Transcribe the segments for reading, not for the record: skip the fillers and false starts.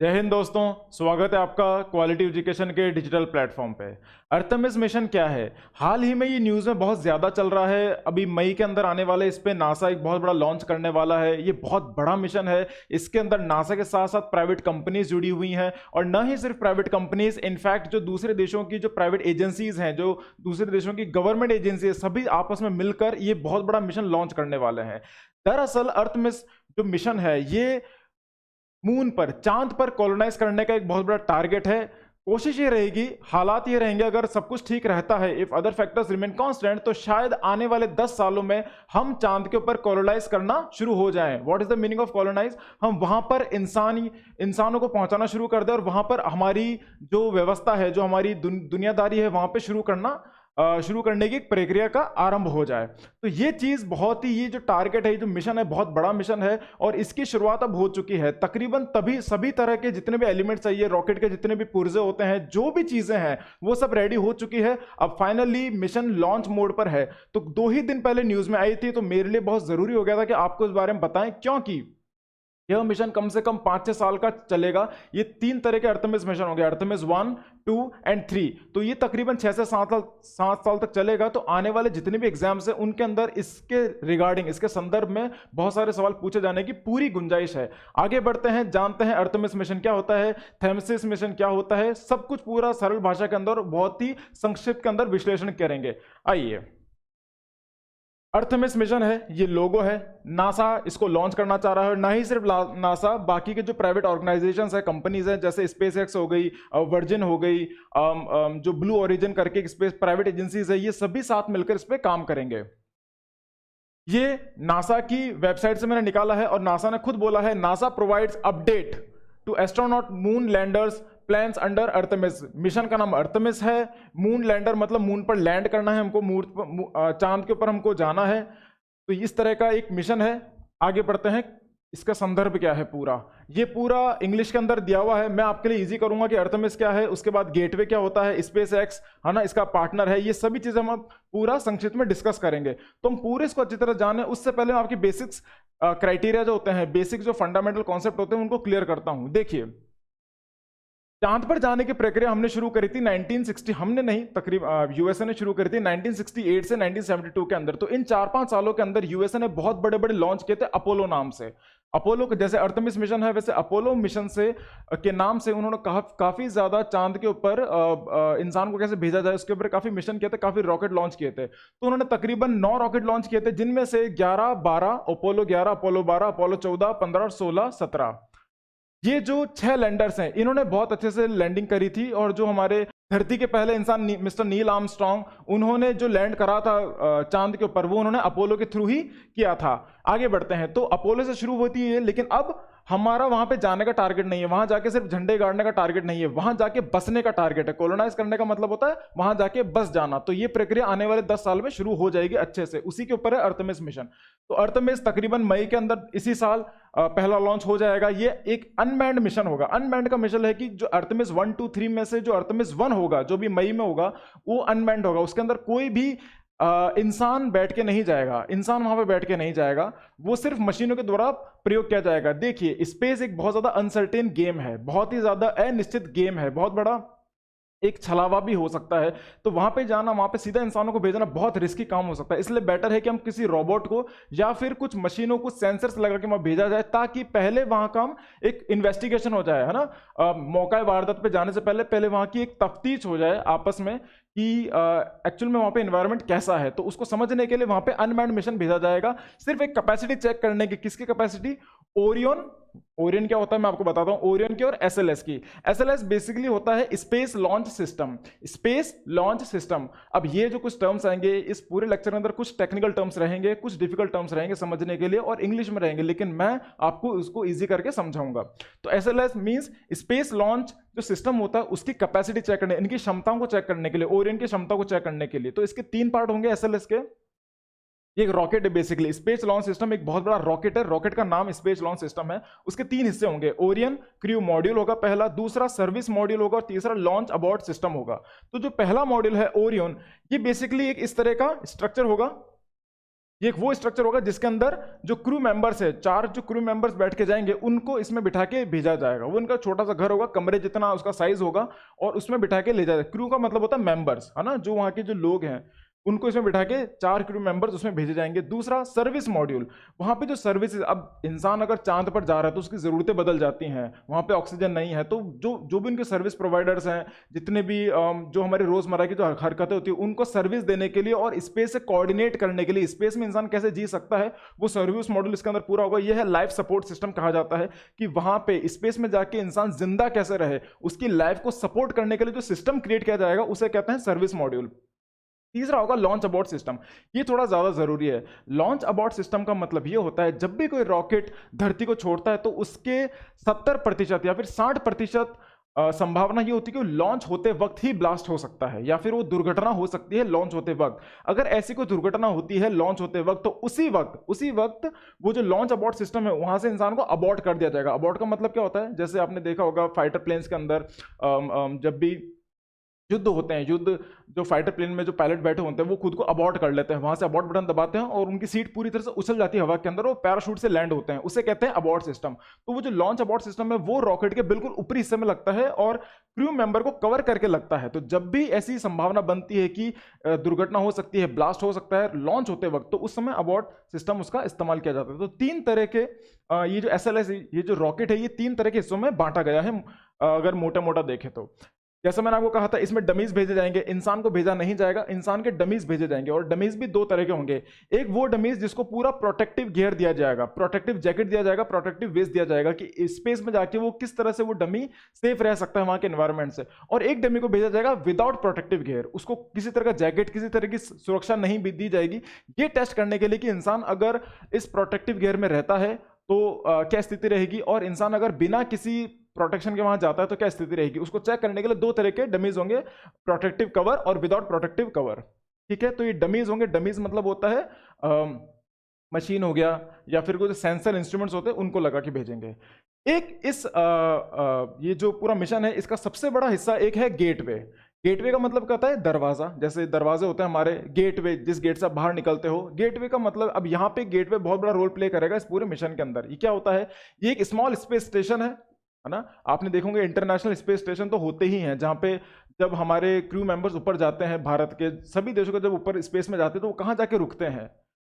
जय हिंद दोस्तों, स्वागत है आपका क्वालिटी एजुकेशन के डिजिटल प्लेटफॉर्म पे। अर्थमिस मिशन क्या है? हाल ही में ये न्यूज़ में बहुत ज़्यादा चल रहा है। अभी मई के अंदर आने वाले इस पे नासा एक बहुत बड़ा लॉन्च करने वाला है। ये बहुत बड़ा मिशन है। इसके अंदर नासा के साथ साथ प्राइवेट कंपनीज जुड़ी हुई हैं, और न ही सिर्फ प्राइवेट कंपनीज, इनफैक्ट जो दूसरे देशों की जो प्राइवेट एजेंसीज हैं, जो दूसरे देशों की गवर्नमेंट एजेंसी है, सभी आपस में मिलकर ये बहुत बड़ा मिशन लॉन्च करने वाले हैं। दरअसल अर्थमिस जो मिशन है ये मून पर, चांद पर कॉलोनाइज करने का एक बहुत बड़ा टारगेट है। कोशिश ये रहेगी, हालात ये रहेंगे, अगर सब कुछ ठीक रहता है, if other factors remain constant, तो शायद आने वाले 10 सालों में हम चांद के ऊपर कॉलोनाइज करना शुरू हो जाएं। What is the meaning of colonise? हम वहां पर इंसानों को पहुंचाना शुरू कर दें, और वहां पर हमारी जो व्यवस्था है, जो हमारी दुनियादारी है, वहां पर शुरू करने की एक प्रक्रिया का आरंभ हो जाए। तो ये चीज बहुत ही, ये जो टारगेट है, ये जो मिशन है, बहुत बड़ा मिशन है, और इसकी शुरुआत अब हो चुकी है। तकरीबन तभी सभी तरह के जितने भी एलिमेंट्स चाहिए, रॉकेट के जितने भी पुर्जे होते हैं, जो भी चीजें हैं, वो सब रेडी हो चुकी है। अब फाइनली मिशन लॉन्च मोड पर है। तो 2 ही दिन पहले न्यूज में आई थी, तो मेरे लिए बहुत जरूरी हो गया था कि आपको इस बारे में बताएं, क्योंकि यह मिशन कम से कम 5-6 साल का चलेगा। ये 3 तरह के अर्थमिस मिशन होंगे, अर्थमिस 1, 2 एंड 3। तो ये तकरीबन 6 से 7 साल तक चलेगा। तो आने वाले जितने भी एग्जाम्स हैं, उनके अंदर इसके रिगार्डिंग, इसके संदर्भ में बहुत सारे सवाल पूछे जाने की पूरी गुंजाइश है। आगे बढ़ते हैं, जानते हैं अर्थमिस मिशन क्या होता है, थेमिसिस मिशन क्या होता है, सब कुछ पूरा सरल भाषा के अंदर, बहुत ही संक्षिप्त के अंदर विश्लेषण करेंगे। आइए, अर्थमिस मिशन है, ये लोगो है। नासा इसको लॉन्च करना चाह रहा है। ना ही सिर्फ नासा, बाकी के जो प्राइवेट ऑर्गेनाइजेशंस है, कंपनीज हैं, जैसे स्पेस एक्स हो गई, वर्जिन हो गई, जो ब्लू ओरिजिन करके स्पेस प्राइवेट एजेंसीज है, ये सभी साथ मिलकर इस पर काम करेंगे। ये नासा की वेबसाइट से मैंने निकाला है, और नासा ने खुद बोला है, NASA provides update to astronaut moon landers plans under Artemis. Mission का नाम अर्थमिस है। मून लैंडर मतलब मून पर लैंड करना है हमको, चांद के ऊपर हमको जाना है। तो इस तरह का एक मिशन है। आगे बढ़ते हैं, इसका संदर्भ क्या है पूरा, ये पूरा इंग्लिश के अंदर दिया हुआ है। मैं आपके लिए इजी करूंगा कि अर्थमिस क्या है, उसके बाद गेटवे क्या होता है, स्पेस एक्स है ना, इसका पार्टनर है। ये सभी चीजें हम पूरा संक्षिप्त में डिस्कस करेंगे। तो हम पूरे इसको अच्छी तरह जाने, उससे पहले मैं आपकी बेसिक्स क्राइटेरिया जो होते हैं, बेसिक जो फंडामेंटल कॉन्सेप्ट होते हैं, उनको क्लियर करता हूं। देखिए, चांद पर जाने की प्रक्रिया हमने शुरू करी थी 1960, हमने नहीं, तकरीबन यूएसए ने शुरू करी थी 1968 से 1972 के अंदर। तो इन 4-5 सालों के अंदर यूएसए ने बहुत बड़े बड़े लॉन्च किए थे अपोलो नाम से। अपोलो जैसे अर्थमिस मिशन है, वैसे अपोलो मिशन से के नाम से उन्होंने काफी ज्यादा चांद के ऊपर इंसान को कैसे भेजा जाए, उसके ऊपर काफी मिशन किए थे, काफी रॉकेट लॉन्च किए थे। तो उन्होंने तकरीबन 9 रॉकेट लॉन्च किए थे, जिनमें से 11, 12, अपोलो 11, अपोलो 12, अपोलो 14, 15, 16, 17। ये जो 6 लैंडर्स हैं, इन्होंने बहुत अच्छे से लैंडिंग करी थी। और जो हमारे धरती के पहले इंसान मिस्टर नील आर्मस्ट्रांग, उन्होंने जो लैंड करा था चांद के ऊपर, वो उन्होंने अपोलो के थ्रू ही किया था। आगे बढ़ते हैं, तो अपोलो से शुरू होती है, लेकिन अब हमारा वहां पे जाने का टारगेट नहीं है, वहां जाके सिर्फ झंडे गाड़ने का टारगेट नहीं है, वहां जाके बसने का टारगेट है। कॉलोनाइज करने का मतलब होता है वहां जाके बस जाना। तो ये प्रक्रिया आने वाले 10 साल में शुरू हो जाएगी अच्छे से। उसी के ऊपर है अर्थमिस मिशन। तो अर्थमिस तकरीबन मई के अंदर इसी साल पहला लॉन्च हो जाएगा। ये एक अनमैन्ड मिशन होगा। अनमैन्ड का मिशन है कि जो अर्थमिस 1, 2, 3 में से जो अर्थमिस 1 होगा, जो भी मई में होगा, वो अनमैन्ड होगा। उसके अंदर कोई भी इंसान बैठ के नहीं जाएगा, इंसान वहां पे बैठ के नहीं जाएगा, वो सिर्फ मशीनों के द्वारा प्रयोग किया जाएगा। देखिए, स्पेस एक बहुत ज्यादा अनसर्टेन गेम है, बहुत ही ज्यादा अनिश्चित गेम है, बहुत बड़ा एक छलावा भी हो सकता है। तो वहां पे जाना, वहां पे सीधा इंसानों को भेजना बहुत रिस्की काम हो सकता है। इसलिए बेटर है कि हम किसी रोबोट को या फिर कुछ मशीनों को सेंसर्स लगा के वहां भेजा जाए, ताकि पहले वहां का एक इन्वेस्टिगेशन हो जाए, है ना। मौका वारदात पे जाने से पहले पहले वहां की एक तफ्तीश हो जाए आपस में कि एक्चुअल में वहां पे एनवायरनमेंट कैसा है। तो उसको समझने के लिए वहां पे अनमैन्ड मिशन भेजा जाएगा, सिर्फ एक कैपेसिटी चेक करने की। किसकी कैपेसिटी? ओरियन क्या होता है मैं आपको बताता हूं, ओरियन की और एसएलएस की। एसएलएस बेसिकली होता है space launch system, space launch system. अब ये जो कुछ टर्म्स आएंगे इस पूरे लेक्चर के अंदर, कुछ टेक्निकल टर्म्स रहेंगे, कुछ डिफिकल्ट टर्म्स रहेंगे समझने के लिए, और इंग्लिश में रहेंगे, लेकिन मैं आपको उसको इजी करके समझाऊंगा। तो एसएलएस मींस स्पेस लॉन्च जो सिस्टम होता है, उसकी कैपेसिटी चेक करने, इनकी क्षमताओं को चेक करने के लिए, ओरियन की क्षमता को चेक करने के लिए। तो इसके 3 पार्ट होंगे एसएलएस के। ये एक रॉकेट है बेसिकली, स्पेस लॉन्च सिस्टम एक बहुत बड़ा रॉकेट है, रॉकेट का नाम स्पेस लॉन्च सिस्टम है। उसके 3 हिस्से होंगे, ओरियन क्रू मॉड्यूल होगा पहला, दूसरा सर्विस मॉड्यूल होगा, और तीसरा लॉन्च अबॉर्ड सिस्टम होगा। तो जो पहला मॉड्यूल है ओरियन, ये बेसिकली एक इस तरह का स्ट्रक्चर होगा। ये एक वो स्ट्रक्चर होगा जिसके अंदर जो क्रू मेंबर्स है, 4 जो क्रू मेंबर्स बैठ के जाएंगे, उनको इसमें बिठा के भेजा जाएगा। वो उनका छोटा सा घर होगा, कमरे जितना उसका साइज होगा, और उसमें बिठा के ले जाएगा। क्रू का मतलब होता है मेंबर्स, है ना, जो वहां के जो लोग हैं उनको इसमें बिठा के 4 क्रू मेंबर्स उसमें भेजे जाएंगे। दूसरा सर्विस मॉड्यूल, वहां पे जो सर्विस, अब इंसान अगर चांद पर जा रहा है तो उसकी जरूरतें बदल जाती हैं, वहां पे ऑक्सीजन नहीं है, तो जो भी उनके सर्विस प्रोवाइडर्स हैं, जितने भी जो हमारे रोजमर्रा की जो हरकतें होती है उनको सर्विस देने के लिए और स्पेस से कोऑर्डिनेट करने के लिए, स्पेस में इंसान कैसे जी सकता है, वो सर्विस मॉड्यूल इसके अंदर पूरा होगा। यह है लाइफ सपोर्ट सिस्टम कहा जाता है, कि वहां पे स्पेस में जाके इंसान जिंदा कैसे रहे, उसकी लाइफ को सपोर्ट करने के लिए जो सिस्टम क्रिएट किया जाएगा उसे कहते हैं सर्विस मॉड्यूल। तीसरा होगा लॉन्च अबॉर्ट सिस्टम। ये थोड़ा ज्यादा जरूरी है। लॉन्च अबॉर्ट सिस्टम का मतलब ये होता है, जब भी कोई रॉकेट धरती को छोड़ता है तो उसके 70% या फिर 60% संभावना ये होती है कि लॉन्च होते वक्त ही ब्लास्ट हो सकता है, या फिर वो दुर्घटना हो सकती है लॉन्च होते वक्त। अगर ऐसी कोई दुर्घटना होती है लॉन्च होते वक्त, तो उसी वक्त वो जो लॉन्च अबॉर्ट सिस्टम है वहां से इंसान को अबॉर्ट कर दिया जाएगा। अबॉर्ट का मतलब क्या होता है, जैसे आपने देखा होगा फाइटर प्लेन्स के अंदर जब भी युद्ध होते हैं, युद्ध जो फाइटर प्लेन में जो पायलट बैठे होते हैं वो खुद को अबॉर्ट कर लेते हैं, वहां से अबॉर्ट बटन दबाते हैं और उनकी सीट पूरी तरह से उछल जाती है हवा के अंदर, वो पैराशूट से लैंड होते हैं, उसे कहते हैं अबॉर्ट सिस्टम। तो वो जो लॉन्च अबॉर्ट सिस्टम है वो रॉकेट के बिल्कुल ऊपरी हिस्से में लगता है और क्रू मेंबर को कवर करके लगता है। तो जब भी ऐसी संभावना बनती है कि दुर्घटना हो सकती है, ब्लास्ट हो सकता है लॉन्च होते वक्त, तो उस समय अबॉर्ट सिस्टम उसका इस्तेमाल किया जाता है। तो 3 तरह के ये जो SLS, ये जो रॉकेट है, ये 3 तरह के हिस्सों में बांटा गया है, अगर मोटा मोटा देखें तो। जैसा मैंने आपको कहा था, इसमें डमीज भेजे जाएंगे, इंसान को भेजा नहीं जाएगा, इंसान के डमीज भेजे जाएंगे। और डमीज भी 2 तरह के होंगे। एक वो डमीज जिसको पूरा प्रोटेक्टिव गियर दिया जाएगा, प्रोटेक्टिव जैकेट दिया जाएगा, प्रोटेक्टिव वेस्ट दिया जाएगा कि स्पेस में जाके वो किस तरह से वो डमी सेफ रह सकता है वहां के एनवायरमेंट से। और एक डमी को भेजा जाएगा विदाउट प्रोटेक्टिव गियर, उसको किसी तरह का जैकेट, किसी तरह की सुरक्षा नहीं दी जाएगी, ये टेस्ट करने के लिए कि इंसान अगर इस प्रोटेक्टिव गियर में रहता है तो क्या स्थिति रहेगी, और इंसान अगर बिना किसी प्रोटेक्शन के वहां जाता है तो क्या स्थिति रहेगी। उसको चेक करने के लिए 2 तरह के डमीज होंगे, प्रोटेक्टिव कवर और विदाउट प्रोटेक्टिव कवर। ठीक है, तो ये डमीज होंगे। डमीज मतलब होता है मशीन हो गया या फिर कोई सेंसर इंस्ट्रूमेंट्स होते हैं उनको लगा के भेजेंगे। एक इस ये जो पूरा मिशन है इसका सबसे बड़ा हिस्सा एक है गेटवे। गेटवे का मतलब क्या होता है, दरवाजा। जैसे दरवाजे होते हैं हमारे, गेटवे, जिस गेट से आप बाहर निकलते हो, गेटवे का मतलब, अब यहाँ पे गेटवे बहुत बड़ा रोल प्ले करेगा इस पूरे मिशन के अंदर। ये क्या होता है, ये एक स्मॉल स्पेस स्टेशन है ना। आपने देखोगे इंटरनेशनल स्पेस स्टेशन तो होते ही हैं, जहां पे जब हमारे क्रू मेंबर्स ऊपर जाते हैं, भारत के सभी देशों के जब ऊपर स्पेस में जाते हैं तो वो कहाँ जाके रुकते हैं,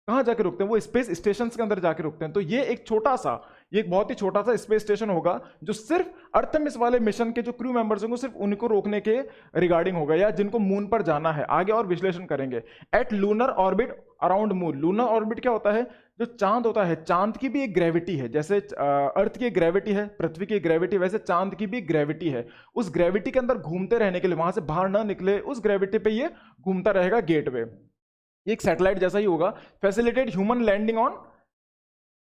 कहाँ जाके रुकते हैं, वो स्पेस स्टेशन के अंदर जाके रुकते हैं। तो ये एक छोटा सा, ये एक बहुत ही छोटा सा स्पेस स्टेशन होगा जो सिर्फ अर्थमिस वाले मिशन के जो क्रू मेंबर्स होंगे सिर्फ उनको रोकने के रिगार्डिंग होगा, या जिनको मून पर जाना है। आगे और विश्लेषण करेंगे। At lunar orbit around moon. Lunar orbit क्या होता है, जो चांद होता है, चांद की भी एक ग्रेविटी है, जैसे अर्थ की ग्रेविटी है, पृथ्वी की ग्रेविटी, वैसे चांद की भी ग्रेविटी है। उस ग्रेविटी के अंदर घूमते रहने के लिए, वहां से बाहर ना निकले, उस ग्रेविटी पे ये घूमता रहेगा गेटवे। एक सैटेलाइट जैसा ही होगा। Facilitate human landing on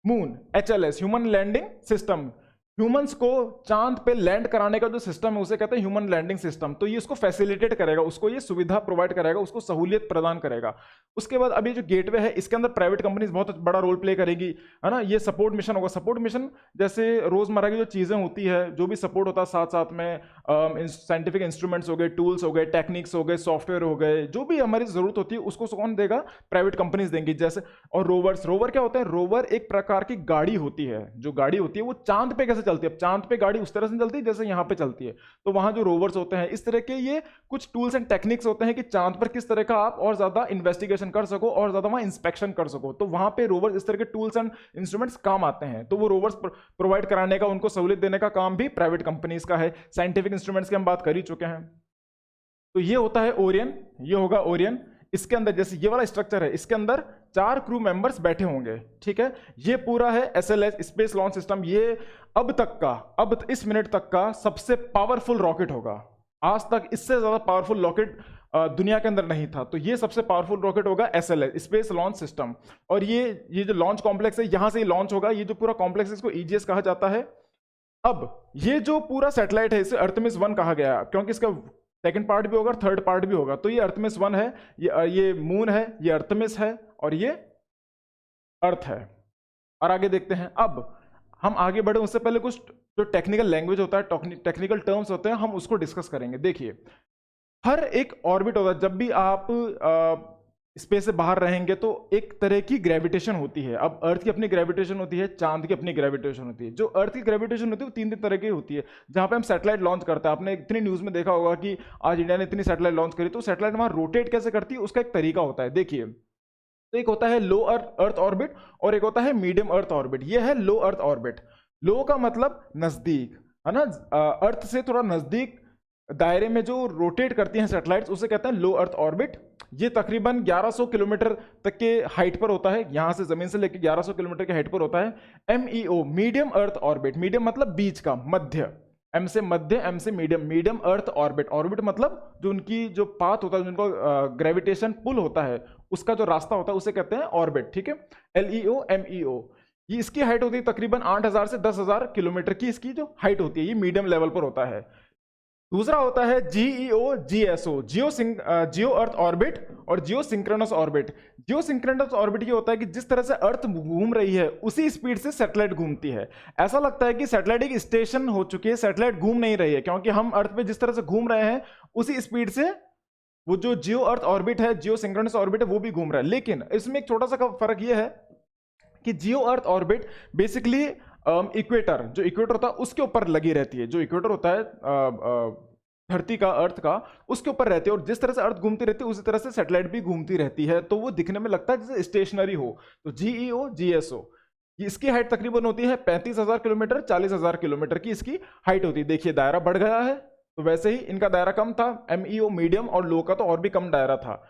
moon, HLS, human landing system. Humans को चांद पे लैंड कराने का जो सिस्टम है उसे कहते हैं ह्यूमन लैंडिंग सिस्टम। तो ये उसको फैसिलिटेट करेगा, उसको ये सुविधा प्रोवाइड करेगा, उसको सहूलियत प्रदान करेगा। उसके बाद अभी जो गेटवे है इसके अंदर प्राइवेट कंपनीज बहुत बड़ा रोल प्ले करेगी, है ना। ये सपोर्ट मिशन होगा। सपोर्ट मिशन जैसे रोजमर्रा की जो चीजें होती है, जो भी सपोर्ट होता है, साथ साथ में साइंटिफिक इंस्ट्रूमेंट्स हो गए, टूल्स हो गए, टेक्निक्स हो गए, सॉफ्टवेयर हो गए, जो भी हमारी जरूरत होती है उसको कौन देगा, प्राइवेट कंपनीज देंगी। जैसे और रोवर्स, रोवर क्या होता है, रोवर एक प्रकार की गाड़ी होती है। जो गाड़ी होती है वो चांद पे कैसे चलती है, चांद पे गाड़ी उस तरह से चलती है जैसे यहाँ पे चलती है, तो वहां जो रोवर्स होते हैं इस तरह के ये कुछ टूल्स एंड टेक्निक्स होते हैं कि चांद पर किस तरह का आप और ज्यादा इन्वेस्टिगेशन कर सको और ज्यादा वहां इंस्पेक्शन कर सको। तो वहां पे रोवर्स इस तरह के टूल्स एंड इंस्ट्रूमेंट्स काम आते हैं। तो वो रोवर्स प्रोवाइड कराने का, उनको सहूलियत देने का काम भी प्राइवेट कंपनीज का है। साइंटिफिक इंस्ट्रूमेंट्स की हम बात कर ही चुके हैं। तो ये होता है ओरियन, ये होगा ओरियन। इसके अंदर जैसे ये वाला स्ट्रक्चर है, इसके अंदर 4 क्रू मेंबर्स बैठे होंगे। ठीक है, ये पूरा है SLS, स्पेस लॉन्च सिस्टम। ये अब तक का, अब इस मिनट तक का सबसे पावरफुल रॉकेट होगा। आज तक इससे ज्यादा पावरफुल रॉकेट दुनिया के अंदर नहीं था। तो ये सबसे पावरफुल रॉकेट होगा SLS, स्पेस लॉन्च सिस्टम। और ये जो लॉन्च कॉम्प्लेक्स है यहां से ही लॉन्च होगा। ये जो पूरा कॉम्प्लेक्स है इसको EGS कहा जाता है। अब ये जो पूरा सैटेलाइट है इसे अर्थमिस 1 कहा गया, क्योंकि इसका सेकंड पार्ट भी होगा, थर्ड पार्ट भी होगा। तो ये अर्थमिस 1 है, ये मून है, ये अर्थमिस है और ये अर्थ है। और आगे देखते हैं। अब हम आगे बढ़े उससे पहले कुछ जो टेक्निकल लैंग्वेज होता है, टेक्निकल टर्म्स होते हैं, हम उसको डिस्कस करेंगे। देखिए, हर एक ऑर्बिट होता है, जब भी आप स्पेस से बाहर रहेंगे तो एक तरह की ग्रेविटेशन होती है। अब अर्थ की अपनी ग्रेविटेशन होती है, चांद की अपनी ग्रेविटेशन होती है। जो अर्थ की ग्रेविटेशन होती है वो तीन तरह की होती है। जहां पे हम सैटेलाइट लॉन्च करते हैं, आपने इतनी न्यूज में देखा होगा कि आज इंडिया ने इतनी सैटेलाइट लॉन्च करी, तो सैटेलाइट वहां रोटेट कैसे करती है उसका एक तरीका होता है। देखिए, तो एक होता है लो अर्थ ऑर्बिट और एक होता है मीडियम अर्थ ऑर्बिट। ये है लो अर्थ ऑर्बिट। लो का मतलब नजदीक, है ना, अर्थ से थोड़ा नजदीक दायरे में जो रोटेट करती हैं सैटेलाइट्स, उसे कहते हैं लो अर्थ ऑर्बिट। ये तकरीबन 1100 किलोमीटर तक के हाइट पर होता है, यहां से जमीन से लेकर 1100 किलोमीटर के हाइट पर होता है। MEO medium earth orbit, medium मतलब बीच का, मध्य, एम से मध्य, एम से medium, medium earth orbit. Orbit मतलब जो उनकी जो पाथ होता है, जिनको ग्रेविटेशन पुल होता है, उसका जो रास्ता होता है उसे कहते हैं ऑर्बिट। ठीक है, एलईओ एमईओ। ये इसकी हाइट होती है तकरीबन 8000 से 10000 किलोमीटर की, इसकी जो हाइट होती है, ये मीडियम लेवल पर होता है। दूसरा होता है जीईओ जीएसओ, जियो अर्थ ऑर्बिट और जियो सिंक्रोनस ऑर्बिट। जियो सिंक्रोनस ऑर्बिट ये होता है कि जिस तरह से अर्थ घूम रही है उसी स्पीड से सैटेलाइट घूमती है। ऐसा लगता है कि सैटेलाइट एक स्टेशन हो चुकी है, सैटेलाइट घूम नहीं रही है, क्योंकि हम अर्थ पे जिस तरह से घूम रहे हैं उसी स्पीड से वो जो जियो अर्थ ऑर्बिट है, जियो सिंक्रोनस ऑर्बिट है, वो भी घूम रहा है। लेकिन इसमें एक छोटा सा फर्क ये है कि जियो अर्थ ऑर्बिट बेसिकली इक्वेटर, जो इक्वेटर होता है उसके ऊपर लगी रहती है। जो इक्वेटर होता है धरती का, अर्थ का, उसके ऊपर रहती है, और जिस तरह से अर्थ घूमती रहती है उसी तरह से सैटेलाइट भी घूमती रहती है, तो वो दिखने में लगता है जैसे स्टेशनरी हो। तो जीईओ जीएसओ, इसकी हाइट तकरीबन होती है 35,000 किलोमीटर, 40,000 किलोमीटर की इसकी हाइट होती है। देखिए दायरा बढ़ गया है, तो वैसे ही इनका दायरा कम था, एमईओ मीडियम और लो का तो और भी कम दायरा था।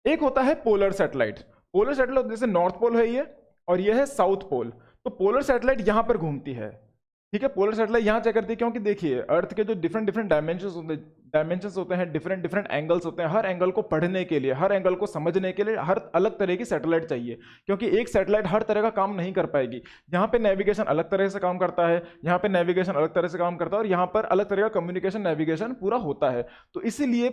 एक होता है पोलर सैटेलाइट। पोलर सैटेलाइट जैसे नॉर्थ पोल है ये, और ये है साउथ पोल। तो पोलर सैटेलाइट यहां पर घूमती है। ठीक है, पोलर सैटेलाइट यहां चेक करती है, क्योंकि देखिए अर्थ के जो डिफरेंट डायमेंशंस होते हैं, डिफरेंट एंगल्स होते हैं, हर एंगल को पढ़ने के लिए, हर एंगल को समझने के लिए हर अलग तरह की सैटेलाइट चाहिए, क्योंकि एक सैटेलाइट हर तरह का काम नहीं कर पाएगी। यहाँ पे नेविगेशन अलग तरह से काम करता है, यहाँ पे नेविगेशन अलग तरह से काम करता है, और यहाँ पर अलग तरह का कम्युनिकेशन नेविगेशन पूरा होता है। तो इसीलिए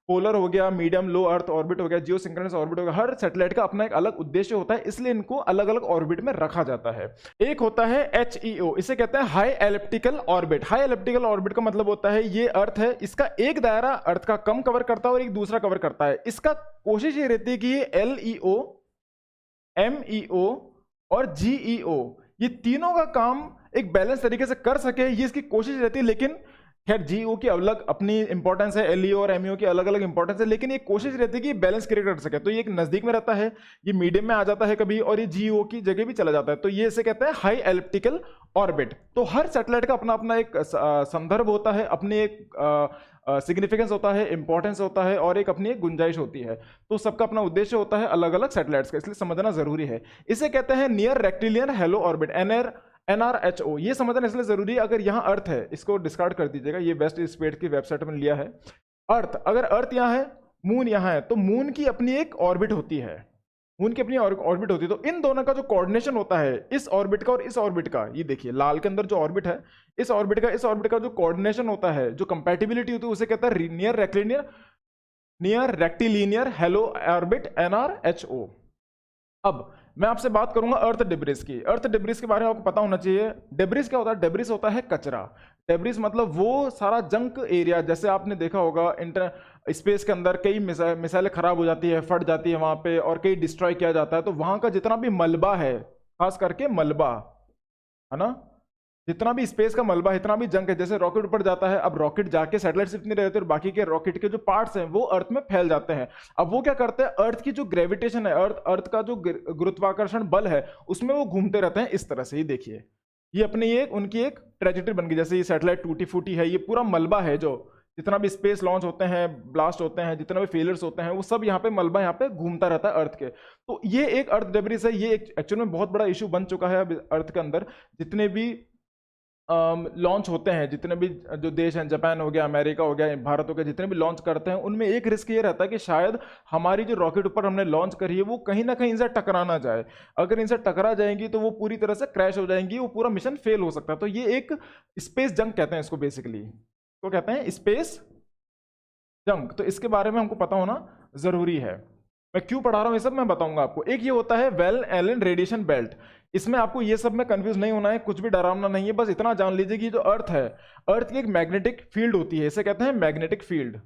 पोलर हो गया, मीडियम लो अर्थ ऑर्बिट हो गया, जियो सिंक्रोनस ऑर्बिट हो गया, हर सैटेलाइट का अपना एक अलग उद्देश्य होता है, इसलिए इनको अलग अलग ऑर्बिट में रखा जाता है। एक होता है एचईओ, इसे कहते हैं high elliptical orbit. High elliptical orbit का मतलब होता है ये अर्थ है, इसका एक दायरा अर्थ का कम कवर करता है और एक दूसरा कवर करता है। इसका कोशिश ये रहती है कि ये एलईओ, एमईओ और जीईओ, ये तीनों का काम एक बैलेंस तरीके से कर सके, ये इसकी कोशिश रहती है। लेकिन खैर जीओ की अलग अपनी इंपॉर्टेंस है, एलईओ और एमईओ की अलग अलग इंपॉर्टेंस है, लेकिन ये कोशिश रहती है कि बैलेंस क्रिएट कर सके। तो ये एक नजदीक में रहता है, ये मीडियम में आ जाता है कभी, और ये जीओ की जगह भी चला जाता है। तो ये इसे कहते हैं हाई एलिप्टिकल ऑर्बिट। तो हर सैटेलाइट का अपना अपना एक संदर्भ होता है, अपनी एक सिग्निफिकेंस होता है, इंपॉर्टेंस होता है, और एक अपनी एक गुंजाइश होती है। तो सबका अपना उद्देश्य होता है अलग अलग सैटेलाइट्स का, इसलिए समझना जरूरी है। इसे कहते हैं नियर रेक्टिलियन हेलो ऑर्बिट, एनआरएचओ। ये समझना इसलिए जरूरी है, अगर यहाँ अर्थ है, इसको डिस्कार्ड कर दीजिएगा, ये वेस्ट स्पेस की वेबसाइट में लिया है। अर्थ, अगर अर्थ यहाँ है, मून यहाँ है, तो मून की अपनी एक ऑर्बिट होती है, मून की अपनी ऑर्बिट होती है। तो इन दोनों का जो कोऑर्डिनेशन होता है, इस ऑर्बिट का और इस ऑर्बिट का, ये देखिए लाल के अंदर जो ऑर्बिट है, इस ऑर्बिट का जो कोऑर्डिनेशन होता है, जो कंपैटिबिलिटी होती है, उसे कहता है नियर रेक्टिलिनियर हेलो ऑर्बिट, एनआरएचओ। अब मैं आपसे बात करूंगा अर्थ डिब्रिस की। अर्थ डिब्रिस के बारे में आपको पता होना चाहिए। डिब्रिस क्या होता है? डिब्रिस होता है कचरा। डिब्रिस मतलब वो सारा जंक एरिया, जैसे आपने देखा होगा स्पेस के अंदर कई मिसाइलें खराब हो जाती है, फट जाती है वहां पे, और कई डिस्ट्रॉय किया जाता है। तो वहां का जितना भी मलबा है, खास करके मलबा, है ना, जितना भी स्पेस का मलबा, इतना भी जंक है, जैसे रॉकेट ऊपर जाता है, अब रॉकेट जाके सैटेलाइट सिर्फ नहीं रहते और बाकी के रॉकेट के जो पार्ट्स हैं वो अर्थ में फैल जाते हैं। अब वो क्या करते हैं, अर्थ की जो ग्रेविटेशन है, अर्थ का जो गुरुत्वाकर्षण बल है, उसमें वो घूमते रहते हैं इस तरह से। ही देखिए, ये अपनी एक उनकी एक ट्रेजेक्टरी बन गई। जैसे ये सैटेलाइट टूटी फूटी है, ये पूरा मलबा है, जो जितना भी स्पेस लॉन्च होते हैं, ब्लास्ट होते हैं, जितना भी फेलियर्स होते हैं, वो सब यहाँ पे मलबा यहाँ पे घूमता रहता है अर्थ के। तो ये एक अर्थ डेब्रिस है। ये एक्चुअल में बहुत बड़ा इशू बन चुका है अब अर्थ के अंदर। जितने भी लॉन्च होते हैं, जितने भी जो देश हैं, जापान हो गया, अमेरिका हो गया, भारत हो गया, जितने भी लॉन्च करते हैं, उनमें एक रिस्क ये रहता है कि शायद हमारी जो रॉकेट ऊपर हमने लॉन्च करी है वो कहीं ना कहीं इनसे टकरा ना जाए। अगर इनसे टकरा जाएंगी तो वो पूरी तरह से क्रैश हो जाएंगी, वो पूरा मिशन फेल हो सकता है। तो ये एक स्पेस जंग कहते हैं इसको, बेसिकली तो कहते हैं स्पेस जंग। तो इसके बारे में हमको पता होना जरूरी है। मैं क्यों पढ़ा रहा हूं ये सब मैं बताऊंगा आपको। एक ये होता है वेल एलन रेडिएशन बेल्ट। इसमें आपको ये सब में कंफ्यूज नहीं होना है, कुछ भी डरावना नहीं है, बस इतना जान लीजिए कि जो अर्थ है, अर्थ की एक मैग्नेटिक फील्ड होती है, इसे कहते हैं मैग्नेटिक फील्ड।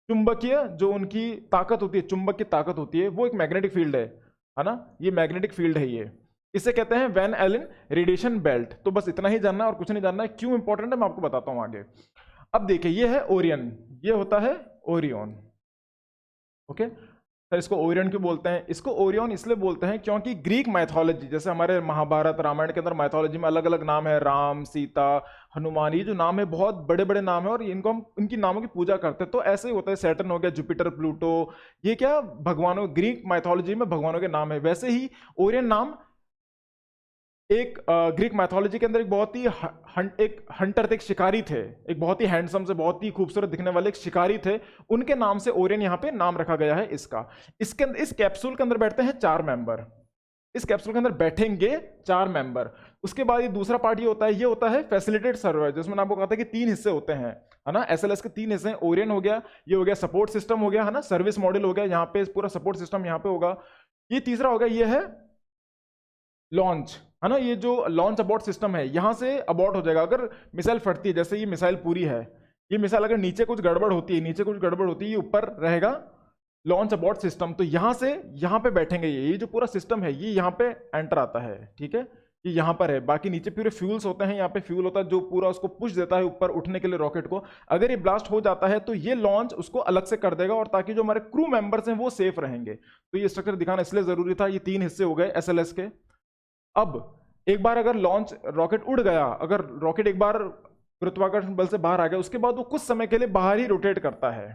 चुंबकीय जो उनकी ताकत होती है, चुंबक की ताकत होती है, वो एक मैग्नेटिक फील्ड है ना, ये मैग्नेटिक फील्ड है ये। इसे कहते हैं वैन एलन रेडिएशन बेल्ट। तो बस इतना ही जानना है और कुछ नहीं जानना है। क्यों इंपॉर्टेंट है मैं आपको बताता हूं आगे। अब देखिए ये है ओरियन, ये होता है ओरियन। ओके सर, इसको ओरियन क्यों बोलते हैं? इसको ओरियन इसलिए बोलते हैं क्योंकि ग्रीक माइथोलॉजी, जैसे हमारे महाभारत रामायण के अंदर माइथोलॉजी में अलग अलग नाम है, राम, सीता, हनुमान, ये जो नाम है बहुत बड़े बड़े नाम है और इनको हम इनकी नामों की पूजा करते हैं। तो ऐसे ही होता है, सैटर्न हो गया, जुपिटर, प्लूटो, ये क्या भगवानों, ग्रीक माइथोलॉजी में भगवानों के नाम है। वैसे ही ओरियन नाम एक ग्रीक मैथोलॉजी के अंदर एक बहुत ही एक हंटर थे, एक शिकारी थे, एक बहुत ही हैंडसम से, बहुत ही खूबसूरत दिखने वाले एक शिकारी थे, उनके नाम से ओरियन यहाँ पे नाम रखा गया है इसका। इसके इस कैप्सूल के अंदर बैठते हैं 4 मेंबर, इस कैप्सूल के अंदर बैठेंगे 4 मेंबर। उसके बाद ये दूसरा पार्ट ये होता है, ये होता है फैसिलिटेट सर्वर, जिसमें आपको कहा था कि 3 हिस्से होते हैं, है ना। एसएलएस के 3 हिस्से हैं, ओरियन हो गया, ये हो गया सपोर्ट सिस्टम हो गया, है ना, सर्विस मॉडल हो गया, यहाँ पे पूरा सपोर्ट सिस्टम यहाँ पे होगा। ये तीसरा होगा, ये है लॉन्च, है ना, ये जो लॉन्च अबॉर्ट सिस्टम है, यहां से अबॉर्ट हो जाएगा अगर मिसाइल फटती है। जैसे ये मिसाइल पूरी है, ये मिसाइल अगर नीचे कुछ गड़बड़ होती है, नीचे कुछ गड़बड़ होती है, ये ऊपर रहेगा लॉन्च अबॉर्ट सिस्टम। तो यहां से यहां पे बैठेंगे, ये जो पूरा सिस्टम है ये यहां पे एंटर आता है, ठीक है, ये यहां पर है। बाकी नीचे पूरे फ्यूल्स होते हैं, यहाँ पे फ्यूल होता है जो पूरा उसको पुश देता है ऊपर उठने के लिए रॉकेट को। अगर ये ब्लास्ट हो जाता है तो ये लॉन्च उसको अलग से कर देगा, और ताकि जो हमारे क्रू मेंबर्स हैं वो सेफ रहेंगे। तो ये स्ट्रक्चर दिखाना इसलिए जरूरी था। ये 3 हिस्से हो गए एसएलएस के। अब एक बार अगर लॉन्च रॉकेट उड़ गया, अगर रॉकेट एक बार गुरुत्वाकर्षण बल से बाहर आ गया, उसके बाद वो कुछ समय के लिए बाहर ही रोटेट करता है।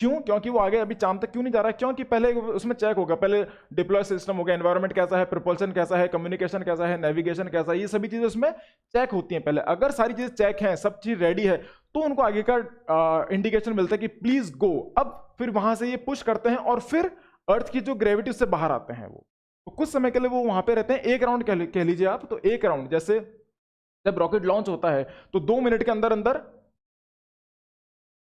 क्यों? क्योंकि वो आगे अभी चांद तक क्यों नहीं जा रहा है? क्योंकि पहले उसमें चेक होगा, पहले डिप्लॉय सिस्टम हो गया, एनवायरनमेंट कैसा है, प्रोपल्शन कैसा है, कम्युनिकेशन कैसा है, नेविगेशन कैसा है, ये सभी चीजें उसमें चेक होती हैं पहले। अगर सारी चीजें चेक हैं, सब चीज रेडी है, तो उनको आगे का इंडिकेशन मिलता है कि प्लीज गो। अब फिर वहां से ये पुश करते हैं और फिर अर्थ की जो ग्रेविटी उससे बाहर आते हैं वो। तो कुछ समय के लिए वो वहां पे रहते हैं, एक राउंड कह लीजिए आप। तो एक राउंड, जैसे जब रॉकेट लॉन्च होता है तो 2 मिनट के अंदर अंदर,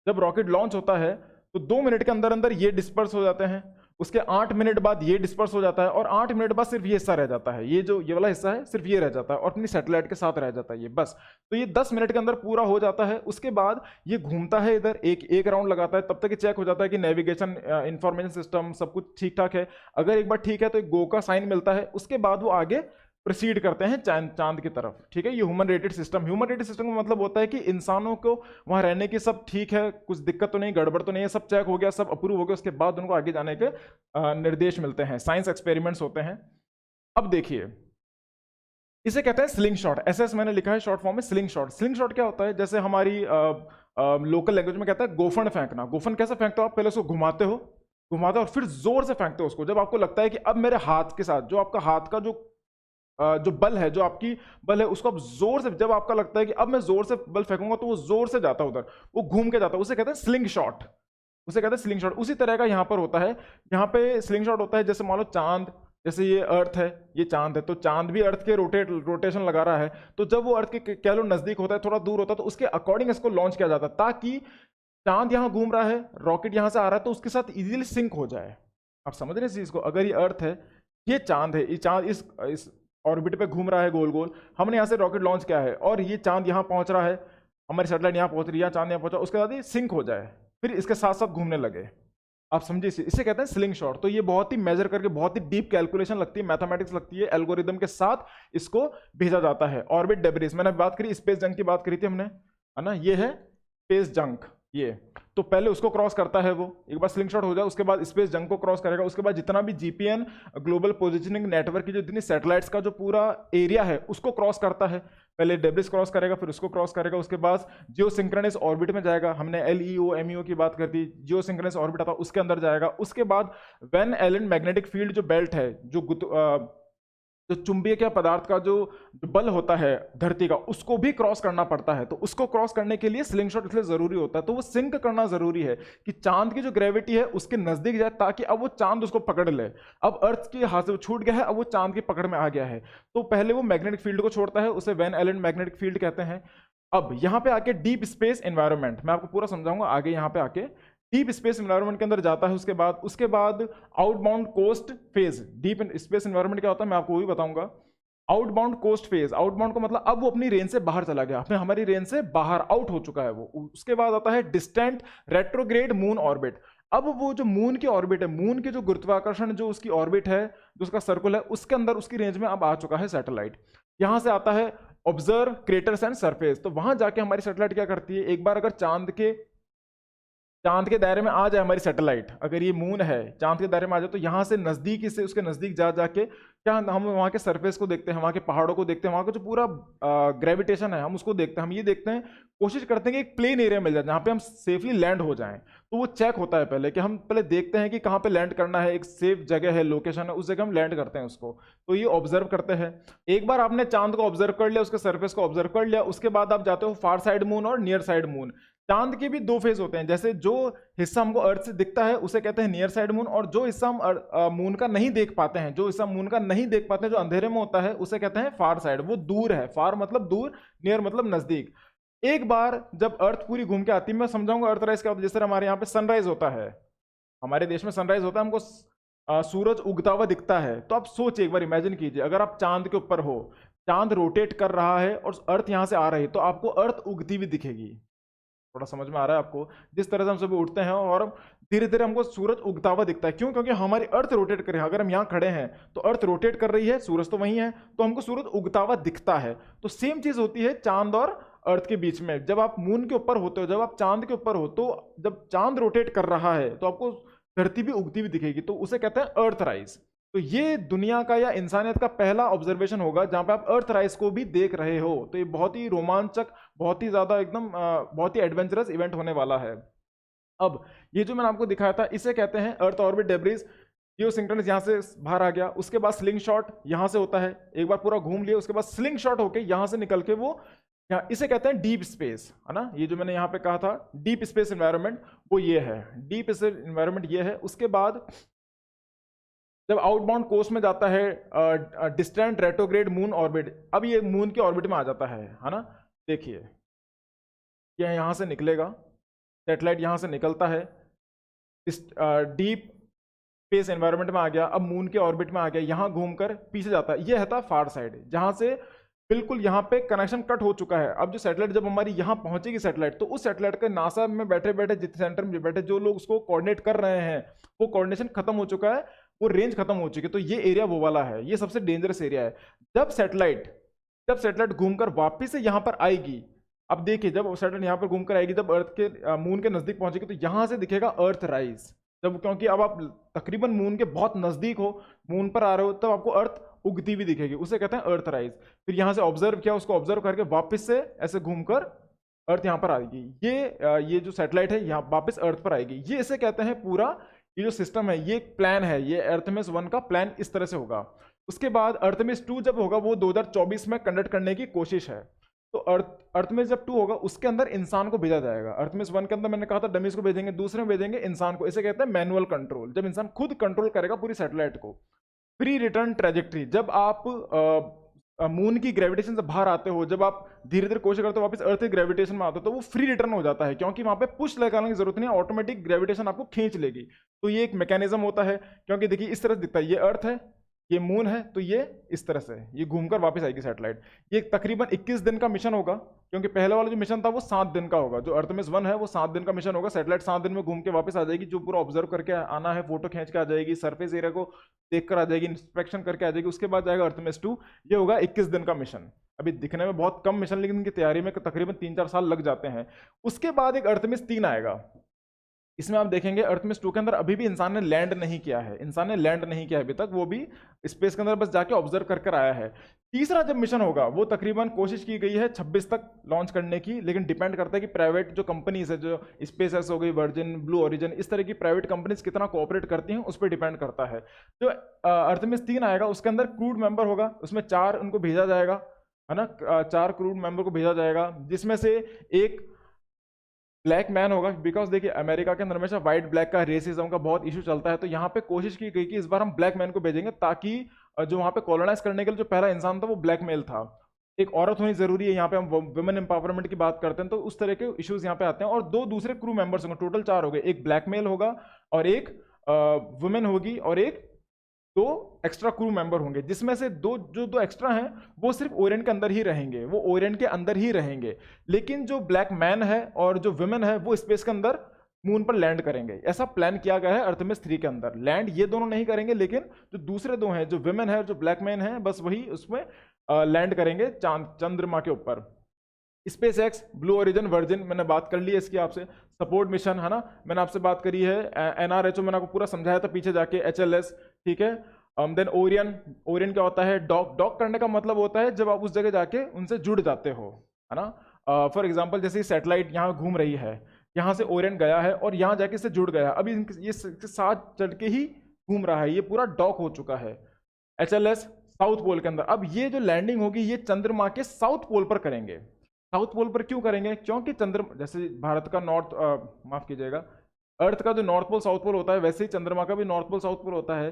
जब रॉकेट लॉन्च होता है तो 2 मिनट के अंदर अंदर ये डिस्पर्स हो जाते हैं, उसके 8 मिनट बाद ये डिस्पर्स हो जाता है, और 8 मिनट बाद सिर्फ ये हिस्सा रह जाता है, ये जो ये वाला हिस्सा है सिर्फ ये रह जाता है और अपनी सैटेलाइट के साथ रह जाता है ये, बस। तो ये 10 मिनट के अंदर पूरा हो जाता है। उसके बाद ये घूमता है इधर, एक राउंड लगाता है, तब तक ये चेक हो जाता है कि नेविगेशन, इंफॉर्मेशन सिस्टम सब कुछ ठीक ठाक है। अगर एक बार ठीक है तो एक गो का साइन मिलता है। उसके बाद वो आगे प्रोसीड करते हैं चांद की तरफ, ठीक है। ये human rated system, human rated system का मतलब होता है कि इंसानों को वहां रहने की सब ठीक है, कुछ दिक्कत तो नहीं, गड़बड़ तो नहीं है, सब चेक हो गया, सब अप्रूव हो गया, उसके बाद उनको आगे जाने के निर्देश मिलते हैं, साइंस एक्सपेरिमेंट्स होते हैं। अब देखिए, इसे कहते हैं स्लिंग शॉट, एसएस मैंने लिखा है शॉर्ट फॉर्म में स्लिंग शॉट। स्लिंग शॉट क्या होता है? जैसे हमारी लोकल लैंग्वेज में कहता है गोफन फेंकना। गोफन कैसे फेंकते हो आप? पहले उसको घुमाते हो, घुमाते हो और फिर जोर से फेंकते हो उसको। जब आपको लगता है कि अब मेरे हाथ के साथ, जो आपका हाथ का जो बल है, जो आपकी बल है, उसको अब जोर से, जब आपका लगता है कि अब मैं जोर से बल फेंकूंगा तो वो जोर से जाता है उधर, वो घूम के जाता है, उसे कहते हैं स्लिंग शॉट, उसे कहते हैं स्लिंग शॉट। उसी तरह का यहाँ पर होता है, यहाँ पे स्लिंग शॉट होता है। जैसे मान लो चांद, जैसे ये अर्थ है, ये चांद है, तो चांद भी अर्थ के रोटेशन लगा रहा है। तो जब वो अर्थ के कह लो नजदीक होता है, थोड़ा दूर होता है, तो उसके अकॉर्डिंग इसको लॉन्च किया जाता है, ताकि चांद यहाँ घूम रहा है, रॉकेट यहाँ से आ रहा है, तो उसके साथ इजीली सिंक हो जाए। आप समझ रहे हैं इस चीज को? अगर ये अर्थ है, ये चांद है, ये चांद इस ऑर्बिट पे घूम रहा है गोल गोल, हमने यहाँ से रॉकेट लॉन्च किया है और ये चांद यहाँ पहुंच रहा है, हमारी सैटेलाइट यहाँ पहुंच रही है, चांद यहाँ पहुंचा, उसके बाद ये सिंक हो जाए, फिर इसके साथ साथ घूमने लगे। आप समझिए, इसे कहते हैं स्लिंग शॉट। तो ये बहुत ही मेजर करके, बहुत ही डीप कैलकुलेशन लगती है, मैथमेटिक्स लगती है, एल्गोरिदम के साथ इसको भेजा जाता है। ऑर्बिट डेब्रिस, मैंने बात करी, स्पेस जंक की बात करी थी हमने, है ना, ये है स्पेस जंक। ये तो पहले उसको क्रॉस करता है, वो एक बार स्लिंग शॉट हो जाए, उसके बाद स्पेस जंक को क्रॉस करेगा, उसके बाद जितना भी जीपीएन ग्लोबल पोजिशनिंग नेटवर्क की जो जितनी सैटेलाइट्स का जो पूरा एरिया है उसको क्रॉस करता है। पहले डेब्रिस क्रॉस करेगा, फिर उसको क्रॉस करेगा, उसके बाद जियो सिंक्रोनस ऑर्बिट में जाएगा। हमने LEO MEO की बात करती, जियो सिंक्रोनस ऑर्बिट आता, उसके अंदर जाएगा। उसके बाद वैन एलन मैग्नेटिक फील्ड जो बेल्ट है, जो चुंबकीय क्या पदार्थ का जो बल होता है धरती का, उसको भी क्रॉस करना पड़ता है। तो उसको क्रॉस करने के लिए स्लिंग शॉट इसलिए जरूरी होता है। तो वो सिंक करना जरूरी है कि चांद की जो ग्रेविटी है उसके नजदीक जाए, ताकि अब वो चांद उसको पकड़ ले। अब अर्थ के हाथ से वो छूट गया है, अब वो चांद की पकड़ में आ गया है। तो पहले वो मैग्नेटिक फील्ड को छोड़ता है, उसे वैन एलन मैग्नेटिक फील्ड कहते हैं। अब यहाँ पे आके डीप स्पेस एनवायरनमेंट, मैं आपको पूरा समझाऊंगा आगे। यहाँ पे आके डीप स्पेस एनवायरनमेंट के अंदर जाता है। उसके बाद outbound coast phase. Deep space environment क्या होता है मैं आपको वो भी बताऊंगा। आउटबाउंड कोस्ट फेज, आउटबाउंड का मतलब अब वो अपनी रेंज से बाहर चला गया, अपने हमारी रेंज से बाहर आउट हो चुका है वो। उसके बाद आता है डिस्टेंट रेट्रोग्रेड मून ऑर्बिट। अब वो जो मून की ऑर्बिट है, मून की जो गुरुत्वाकर्षण जो उसकी ऑर्बिट है, जो उसका सर्कल है, उसके अंदर उसकी रेंज में अब आ चुका है सैटेलाइट। यहां से आता है ऑब्जर्व क्रेटर्स एंड सरफेस। तो वहां जाके हमारी सैटेलाइट क्या करती है, एक बार अगर चांद के दायरे में आ जाए हमारी सैटेलाइट, अगर ये मून है चांद के दायरे में आ जाए, तो यहाँ से नजदीक से उसके नजदीक जा जाके क्या हम वहाँ के सरफेस को देखते हैं, वहाँ के पहाड़ों को देखते हैं, वहाँ का जो पूरा ग्रेविटेशन है हम उसको देखते हैं। हम ये देखते हैं, कोशिश करते हैं कि एक प्लेन एरिया मिल जाए जहाँ पे हम सेफली लैंड हो जाएं। तो वो चेक होता है पहले कि हम पहले देखते हैं कि कहाँ पे लैंड करना है, एक सेफ जगह है, लोकेशन है, उस जगह हम लैंड करते हैं उसको। तो ये ऑब्जर्व करते हैं। एक बार आपने चांद को ऑब्जर्व कर लिया, उसके सरफेस को ऑब्जर्व कर लिया, उसके बाद आप जाते हो फार साइड मून और नियर साइड मून। चांद के भी दो फेज होते हैं, जैसे जो हिस्सा हमको अर्थ से दिखता है उसे कहते हैं नियर साइड मून, और जो हिस्सा हम मून का नहीं देख पाते हैं, जो हिस्सा मून का नहीं देख पाते हैं, जो अंधेरे में होता है, उसे कहते हैं फार साइड। वो दूर है, फार मतलब दूर, नियर मतलब नजदीक। एक बार जब अर्थ पूरी घूम के आती है, मैं समझाऊंगा अर्थराइज क्या होता है। जैसे हमारे यहाँ पे सनराइज होता है, हमारे देश में सनराइज होता है, हमको सूरज उगता हुआ दिखता है। तो आप सोचिए, एक बार इमेजिन कीजिए, अगर आप चांद के ऊपर हो, चांद रोटेट कर रहा है और अर्थ यहाँ से आ रही है, तो आपको अर्थ उगती हुई दिखेगी। थोड़ा समझ में आ रहा है आपको? जिस तरह से हम सुबह उठते हैं और धीरे धीरे हमको सूरज उगता हुआ दिखता है, क्यों? क्योंकि हमारी अर्थ रोटेट कर रही है। अगर हम यहाँ खड़े हैं तो अर्थ रोटेट कर रही है, सूरज तो वहीं है, तो हमको सूरज उगता हुआ दिखता है। तो सेम चीज होती है चांद और अर्थ के बीच में। जब आप मून के ऊपर होते हो, जब आप चांद के ऊपर हो, तो जब चांद रोटेट कर रहा है तो आपको धरती भी उगती हुई दिखेगी, तो उसे कहते हैं अर्थ राइज। तो ये दुनिया का या इंसानियत का पहला ऑब्जर्वेशन होगा जहां पे आप अर्थ राइज को भी देख रहे हो। तो ये बहुत ही रोमांचक, बहुत ही ज्यादा एकदम बहुत ही एडवेंचरस इवेंट होने वाला है। अब ये जो मैंने आपको दिखाया था, इसे कहते हैं अर्थ ऑर्बिट डेब्रिज। जियोसिंक्रोनस यहाँ से बाहर आ गया, उसके बाद स्लिंग शॉट यहाँ से होता है, एक बार पूरा घूम लिया, उसके बाद स्लिंग शॉट होके यहाँ से निकल के वो यहाँ, इसे कहते हैं डीप स्पेस, है ना। ये जो मैंने यहाँ पे कहा था डीप स्पेस एनवायरनमेंट, वो ये है, डीप स्पेस एनवायरनमेंट ये है। उसके बाद जब आउटबाउंड कोर्स में जाता है डिस्टेंट रेट्रोग्रेड मून ऑर्बिट, अब ये मून के ऑर्बिट में आ जाता है ना। देखिए ये यहाँ से निकलेगा, सैटेलाइट यहाँ से निकलता है, डीप स्पेस एनवायरनमेंट में आ गया, अब मून के ऑर्बिट में आ गया, यहाँ घूमकर पीछे जाता है। ये था फार साइड, जहाँ से बिल्कुल यहाँ पे कनेक्शन कट हो चुका है। अब जो सैटेलाइट जब हमारी यहाँ पहुंचेगी सैटेलाइट, तो उस सैटेलाइट के नासा में बैठे बैठे, जिस सेंटर में बैठे जो लोग उसको कोऑर्डिनेट कर रहे हैं, वो कोऑर्डिनेशन खत्म हो चुका है, वो रेंज खत्म हो चुकी है। तो ये एरिया वो वाला है, ये सबसे डेंजरस एरिया है। जब सैटेलाइट घूमकर वापिस से यहाँ पर आएगी, अब देखिए जब सैटेलाइट यहाँ पर घूमकर आएगी, जब अर्थ के मून के नजदीक पहुंचेगी, तो यहाँ से दिखेगा अर्थ राइज। जब, क्योंकि अब आप तकरीबन मून के बहुत नजदीक हो, मून पर आ रहे हो, तब आपको अर्थ उगती भी दिखेगी, उसे कहते हैं अर्थ राइज। फिर यहाँ से ऑब्जर्व किया, उसको ऑब्जर्व करके वापस से ऐसे घूमकर अर्थ यहाँ पर आएगी। ये जो सैटेलाइट है यहाँ वापस अर्थ पर आएगी। ये इसे कहते हैं पूरा ये जो सिस्टम है, ये एक प्लान है, ये अर्थमिस 1 का प्लान इस तरह से होगा। उसके बाद अर्थमिस 2 जब होगा, वो 2024 में कंडक्ट करने की कोशिश है। तो अर्थमिस जब 2 होगा, उसके अंदर इंसान को भेजा जाएगा। अर्थमिस 1 के अंदर मैंने कहा था डमीज को भेजेंगे, दूसरे में भेजेंगे इंसान को। इसे कहते हैं मैनुअल कंट्रोल, जब इंसान खुद कंट्रोल करेगा पूरी सैटेलाइट को। प्री रिटर्न ट्रेजेक्ट्री, जब आप मून की ग्रेविटेशन से बाहर आते हो, जब आप धीरे धीरे कोशिश करते हो वापस अर्थ की ग्रेविटेशन में आते हो, तो वो फ्री रिटर्न हो जाता है, क्योंकि वहां पे पुश लगाने की जरूरत नहीं है, ऑटोमेटिक ग्रेविटेशन आपको खींच लेगी। तो ये एक मैकेनिज्म होता है, क्योंकि देखिए इस तरह से दिखता है, ये अर्थ है, ये मून है, तो ये इस तरह से ये घूमकर वापस आएगी सैटेलाइट। ये तकरीबन 21 दिन का मिशन होगा, क्योंकि पहले वाला जो मिशन था वो 7 दिन का होगा। जो अर्थमिस 1 है वो 7 दिन का मिशन होगा। सैटेलाइट 7 दिन में घूम के वापस आ जाएगी, जो पूरा ऑब्जर्व करके आना है, फोटो खींच के आ जाएगी, सरफेस एरिया को देख कर आ जाएगी, इंस्पेक्शन करके आ जाएगी। उसके बाद जाएगा अर्थमिस 2, ये होगा 21 दिन का मिशन। अभी दिखने में बहुत कम मिशन, लेकिन इनकी तैयारी में तकरीबन 3-4 साल लग जाते हैं। उसके बाद एक अर्थमिस 3 आएगा। इसमें आप देखेंगे अर्थमिस 2 के अंदर अभी भी इंसान ने लैंड नहीं किया है, इंसान ने लैंड नहीं किया है अभी तक, वो भी स्पेस के अंदर बस जाके ऑब्जर्व कर आया है। तीसरा जब मिशन होगा, वो तकरीबन कोशिश की गई है 26 तक लॉन्च करने की, लेकिन डिपेंड करता है कि प्राइवेट जो कंपनीज है, जो स्पेस एक्स हो गई, वर्जिन, ब्लू ओरिजिन, इस तरह की प्राइवेट कंपनीज कितना कोऑपरेट करती हैं, उस पर डिपेंड करता है। जो अर्थमिस 3 आएगा, उसके अंदर क्रूड मेंबर होगा, उसमें 4 उनको भेजा जाएगा, है ना, 4 क्रूड मेंबर को भेजा जाएगा, जिसमें से एक ब्लैक मैन होगा। बिकॉज देखिए अमेरिका के अंदर हमेशा व्हाइट ब्लैक का रेसिज्म का बहुत इशू चलता है, तो यहाँ पे कोशिश की गई कि इस बार हम ब्लैक मैन को भेजेंगे, ताकि जो वहाँ पे कॉलोनाइज करने के लिए जो पहला इंसान था वो ब्लैक मेल था। एक औरत होनी जरूरी है, यहाँ पे हम वुमेन एम्पावरमेंट की बात करते हैं, तो उस तरह के इश्यूज यहाँ पे आते हैं। और 2 दूसरे क्रू मेंबर्स होंगे, टोटल 4 हो गए, एक ब्लैक मेल होगा और एक वुमेन होगी और एक दो एक्स्ट्रा क्रू मेंबर होंगे, जिसमें से दो एक्स्ट्रा हैं वो सिर्फ ओरियन के अंदर ही रहेंगे, वो ओरियन के अंदर ही रहेंगे। लेकिन जो ब्लैक मैन है और जो विमेन है वो स्पेस के अंदर मून पर लैंड करेंगे। ऐसा प्लान किया गया है अर्थमिस 3 के अंदर। लैंड ये दोनों नहीं करेंगे, लेकिन जो दूसरे दो हैं, जो विमेन है और जो ब्लैक मैन है, बस वही उसमें लैंड करेंगे चंद्रमा के ऊपर। Space x, blue origin, virgin मैंने बात कर ली है इसकी आपसे। सपोर्ट मिशन है ना, मैंने आपसे बात करी है। NRHO मैंने आपको पूरा समझाया था पीछे जाके। HLS, ठीक है। देन ओरियन, ओरियन क्या होता है? डॉक। डॉक करने का मतलब होता है जब आप उस जगह जाके उनसे जुड़ जाते हो, है ना। फॉर एग्जाम्पल जैसे सैटेलाइट यहाँ घूम रही है, यहाँ से ओरियन गया है और यहाँ जाके इससे जुड़ गया, अभी ये साथ चढ़ के ही घूम रहा है, ये पूरा डॉक हो चुका है। HLS साउथ पोल के अंदर। अब ये जो लैंडिंग होगी ये चंद्रमा के साउथ पोल पर करेंगे। साउथ पोल पर क्यों करेंगे? क्योंकि चंद्रमा, जैसे भारत का नॉर्थ, माफ कीजिएगा, अर्थ का जो नॉर्थ पोल साउथ पोल होता है, वैसे ही चंद्रमा का भी नॉर्थ पोल साउथ पोल होता है।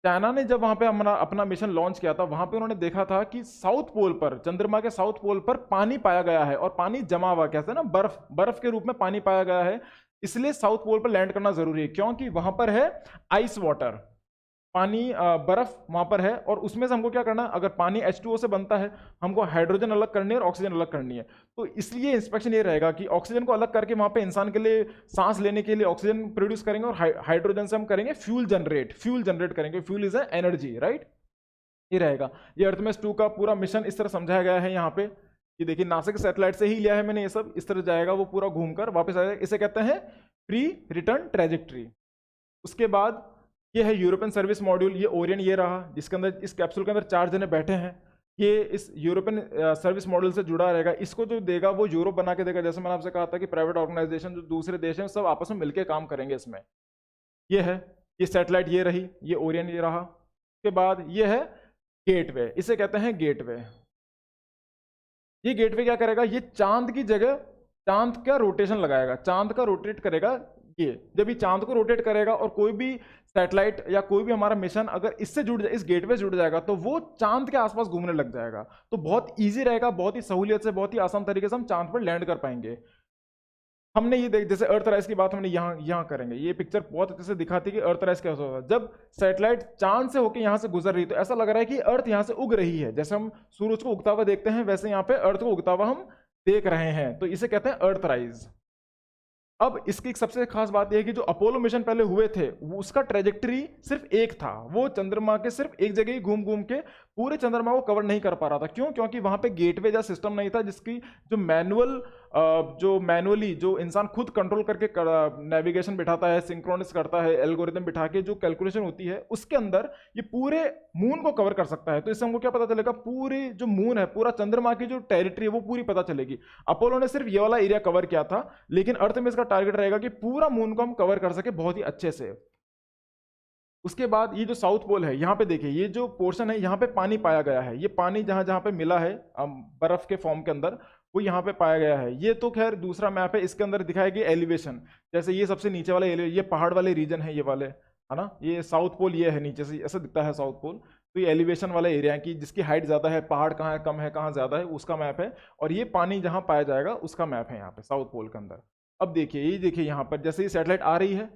चाइना ने जब वहां पे अपना मिशन लॉन्च किया था, वहां पे उन्होंने देखा था कि साउथ पोल पर, चंद्रमा के साउथ पोल पर पानी पाया गया है, और पानी जमा हुआ, कैसे ना, बर्फ के रूप में पानी पाया गया है। इसलिए साउथ पोल पर लैंड करना जरूरी है, क्योंकि वहां पर है आइस वाटर, पानी, बर्फ वहां पर है। और उसमें से हमको क्या करना है? अगर पानी H2O से बनता है, हमको हाइड्रोजन अलग करनी है और ऑक्सीजन अलग करनी है। तो इसलिए इंस्पेक्शन ये रहेगा कि ऑक्सीजन को अलग करके वहां पे इंसान के लिए, सांस लेने के लिए ऑक्सीजन प्रोड्यूस करेंगे, और हाइड्रोजन से हम करेंगे फ्यूल जनरेट करेंगे। Fuel is energy, right. ये रहेगा। ये अर्थमेस 2 का पूरा मिशन इस तरह समझाया गया है यहाँ पे। ये देखिए, नासा के सैटेलाइट से ही लिया है मैंने ये सब। इस तरह जाएगा वो पूरा घूमकर वापस आएगा। इसे कहते हैं प्री रिटर्न ट्रेजेक्ट्री। उसके बाद ये है यूरोपियन सर्विस मॉड्यूल। ये ओरियन ये रहा, जिसके अंदर, इस कैप्सूल के अंदर 4 जने बैठे हैं। ये इस यूरोपियन सर्विस मॉड्यूल से जुड़ा रहेगा। इसको जो देगा वो यूरोप बना के देगा। जैसे मैंने आपसे कहा था कि प्राइवेट ऑर्गेनाइजेशन जो दूसरे देश हैं सब आपस में मिलकर काम करेंगे इसमें। ये है, ये सैटेलाइट ये रही, ये ओरियन ये रहा। उसके बाद ये है गेटवे, इसे कहते हैं गेटवे। ये गेटवे क्या करेगा? ये चांद की जगह चांद का रोटेशन लगाएगा, चांद का रोटेट करेगा। ये जब ये चांद को रोटेट करेगा और कोई भी सैटेलाइट या कोई भी हमारा मिशन अगर इससे जुड़ जाए, इस गेटवे से जुड़ जाएगा, तो वो चांद के आसपास घूमने लग जाएगा। तो बहुत इजी रहेगा, बहुत ही सहूलियत से, बहुत ही आसान तरीके से हम चांद पर लैंड कर पाएंगे। हमने ये देख, जैसे अर्थ राइज की बात हमने यहाँ करेंगे। ये पिक्चर बहुत अच्छे से दिखाती है कि अर्थ राइज कैसा होगा। जब सैटेलाइट चांद से होकर यहाँ से गुजर रही है तो ऐसा लग रहा है कि अर्थ यहाँ से उग रही है। जैसे हम सूरज को उगता हुआ देखते हैं, वैसे यहाँ पे अर्थ को उगता हुआ हम देख रहे हैं। तो इसे कहते हैं अर्थ राइज। अब इसकी एक सबसे खास बात यह है कि जो अपोलो मिशन पहले हुए थे, उसका ट्रेजेक्टरी सिर्फ एक था। वो चंद्रमा के सिर्फ एक जगह ही घूम घूम के पूरे चंद्रमा को कवर नहीं कर पा रहा था। क्यों? क्योंकि वहां पे गेटवे जैसा सिस्टम नहीं था, जिसकी जो मैनुअली जो इंसान खुद कंट्रोल करके नेविगेशन बिठाता है, सिंक्रोनिस करता है, एल्गोरिथम बिठा के जो कैलकुलेशन होती है, उसके अंदर ये पूरे मून को कवर कर सकता है। तो इससे हमको क्या पता चलेगा? पूरी जो मून है, पूरा चंद्रमा की जो टेरिटरी है वो पूरी पता चलेगी। अपोलो ने सिर्फ ये वाला एरिया कवर किया था, लेकिन अर्थ में इसका टारगेट रहेगा कि पूरा मून को हम कवर कर सके बहुत ही अच्छे से। उसके बाद ये जो साउथ पोल है, यहाँ पे देखिए, ये जो पोर्शन है यहाँ पे पानी पाया गया है। ये पानी जहां जहां पे मिला है बर्फ के फॉर्म के अंदर, वो यहाँ पे पाया गया है। ये तो खैर दूसरा मैप है, इसके अंदर दिखाया गया एलिवेशन। जैसे ये सबसे नीचे वाले ये पहाड़ वाले रीजन है, ये वाले, है ना। ये साउथ पोल ये है, नीचे से ऐसा दिखता है साउथ पोल। तो ये एलिवेशन वाला एरिया है कि जिसकी हाइट ज्यादा है, पहाड़ कहाँ है, कम है, कहाँ ज्यादा है, उसका मैप है। और ये पानी जहाँ पाया जाएगा उसका मैप है यहाँ पे साउथ पोल के अंदर। अब देखिए, ये देखिए यहाँ पर जैसे ये सैटेलाइट आ रही है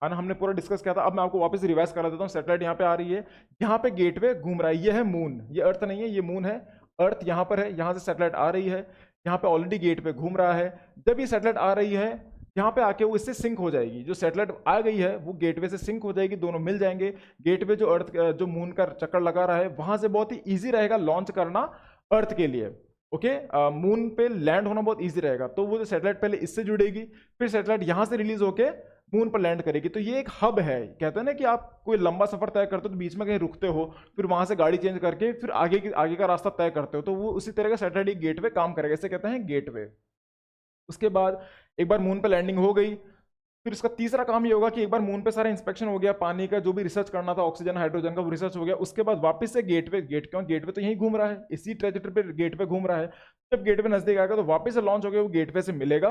ना, हमने पूरा डिस्कस किया था। अब मैं आपको वापस रिवाइज करा देता हूँ। सैटेलाइट यहाँ पे आ रही है, यहाँ पे गेटवे घूम रहा है। ये है मून, ये अर्थ नहीं है, ये मून है। अर्थ यहाँ पर है, यहाँ से सैटेलाइट आ रही है, यहाँ पे ऑलरेडी गेटवे घूम रहा है। जब ये सैटेलाइट आ रही है, यहाँ पे आके वो इससे सिंक हो जाएगी। जो सैटेलाइट आ गई है वो गेटवे से सिंक हो जाएगी, दोनों मिल जाएंगे। गेटवे जो अर्थ, जो मून का चक्कर लगा रहा है, वहां से बहुत ही ईजी रहेगा लॉन्च करना अर्थ के लिए। ओके, मून पे लैंड होना बहुत इजी रहेगा। तो वो जो सैटेलाइट पहले इससे जुड़ेगी, फिर सैटेलाइट यहाँ से रिलीज होके मून पर लैंड करेगी। तो ये एक हब है। कहते हैं ना कि आप कोई लंबा सफर तय करते हो तो बीच में कहीं रुकते हो, फिर वहां से गाड़ी चेंज करके फिर आगे का रास्ता तय करते हो। तो वो उसी तरह का सैटेलाइट गेटवे काम करेगा, इसे कहते हैं गेटवे। उसके बाद एक बार मून पर लैंडिंग हो गई, फिर इसका तीसरा काम ये होगा कि एक बार मून पे सारा इंस्पेक्शन हो गया, पानी का जो भी रिसर्च करना था, ऑक्सीजन हाइड्रोजन का, वो रिसर्च हो गया। उसके बाद वापस से क्यों गेटवे तो यहीं घूम रहा है, इसी ट्रेजेक्टरी पे गेटवे घूम रहा है। जब गेटवे नजदीक आएगा तो वापस से लॉन्च हो गया, वो गेटवे से मिलेगा